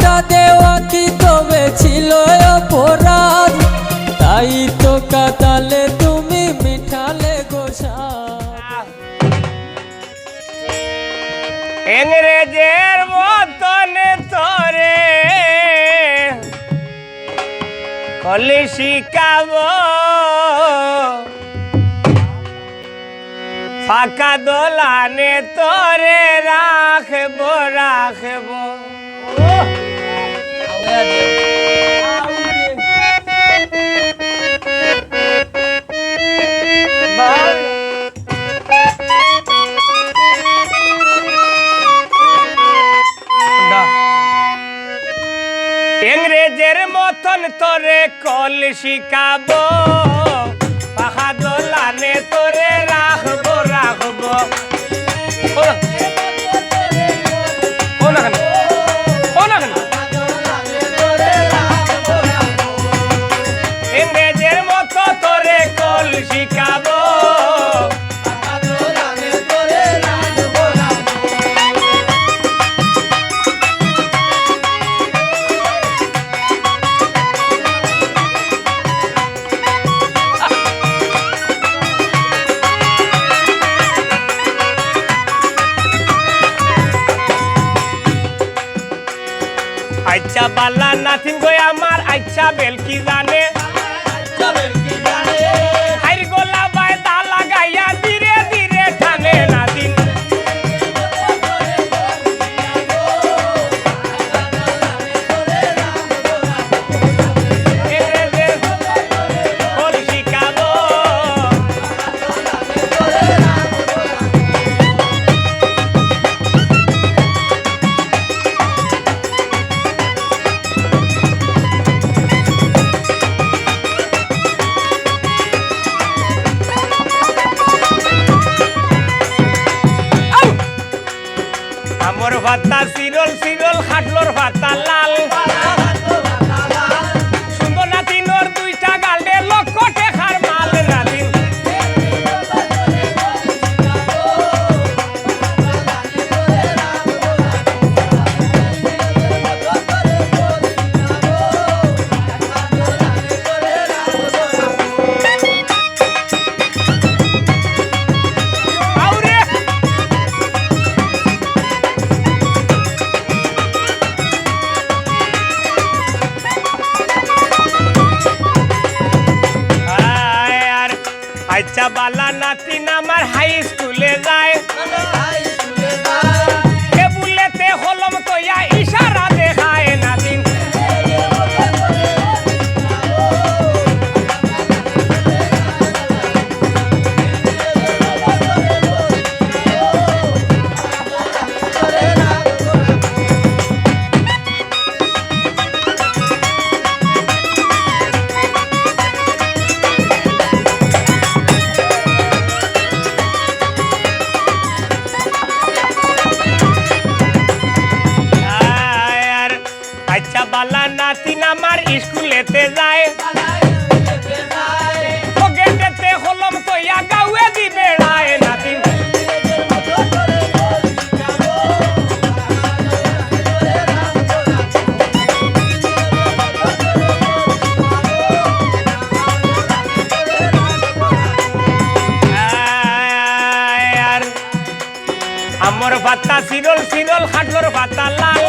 ভালোবাসা দেওয়া কি তবে ছিল অপরাধ? তাই তো কাঁদালে তুমি মিঠালে গোসাদ। ইংরেজের মতন তোরে কলি শিখাবো, ফাঁকা দোলানে তোরে রাখবো রাখবো। ইংরেজের মতন তোরে কল শিখাবো, পাখা দোলানে তোরে রাখবো রাখবো। ইংরেজের মতো তোরে কল শিখাবো, আচ্ছা বালা নাথিন গো আমার আচ্ছা বেলকি জানে, হাইর গোলা বাই তা লাগাইয়া ধীরে ধীরে টানে নাদিন। আমর ভাতা সিরল সিরল খাটলোর ভাতা লাল, সুন্দর নাতিনোর দুইটা গালে লক্ষ টেকার মাল নাতিন। আচ্ছা বালা নাতিন আমার হাই স্কুলে যায়, টেবুলেতে কলম তৈয়া ইশারা দেখায় নাতিন। আচ্ছা বালা নাতিন আমার স্কুলেতে যায়, গেটেতে কলম তৈয়া গাউয়ে দি বেড়ায় নাতিন। আমর ভাতা সিরল সিরল খাটলোর ভাতা লাল,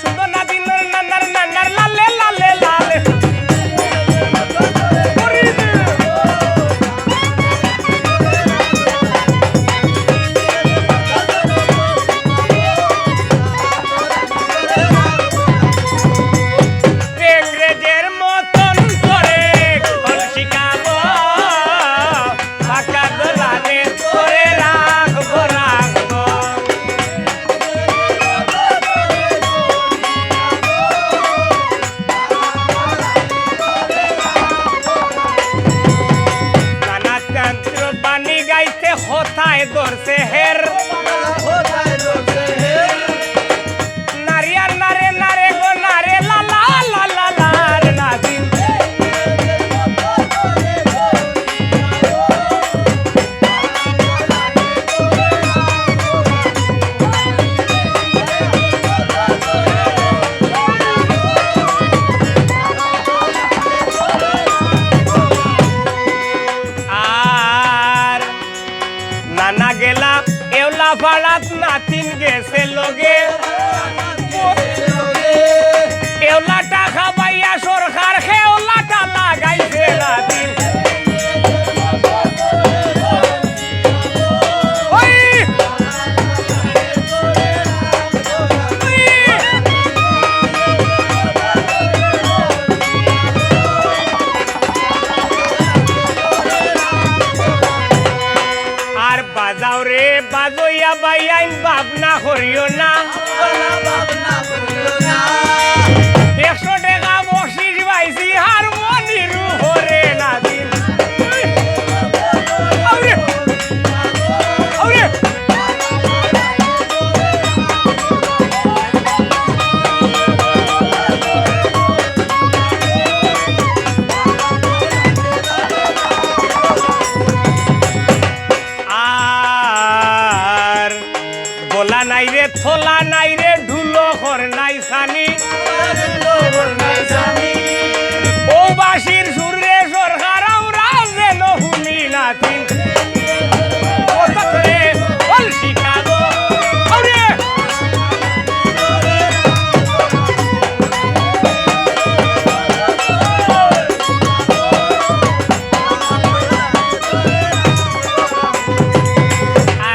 সুন্দর নাতিনোর নানার নানার লালে লালে লাল। ইংরেজের মতন করে কল শিখাবো, ফাঁকা দোলানে তোরে রাখবো রাখবো। পাড়াত নাতিন গেছে লগে এওলা টাকা পাইয়া সরকার খেওলাটা লাগাইছে নাতিন ওই আর বাজাও রে বাজইয়া বাইয়াইন ভাবনা করিও না 100 টাকা বকশিস পাইছি হারমোনির হরে নাতিন আউরে আউরে আর বলা নাই রে থলা নাই রে ঢুলো ঘর নাই সানি ও বাসির সুরে সরকার আমরা যেন হুনি নাতিন শিকাগো আউরে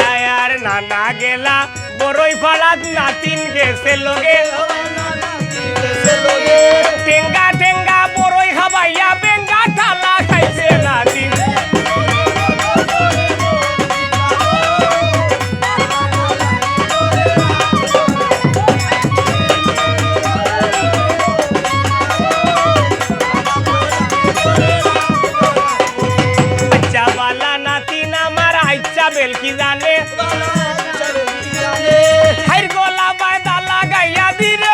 আয়ার নানা গেলা বড়ই পাড়াত নাতিন গেছে লগে টেঙ্গা টেঙ্গা বড়ই খাবাইয়া বেঙ্গা ঠালা খাইছে নাতিন আচ্ছা বালা নাতিন আমার আচ্ছা বেলকি জানে হাইর গলা বায়দা লাগাইয়া দিরে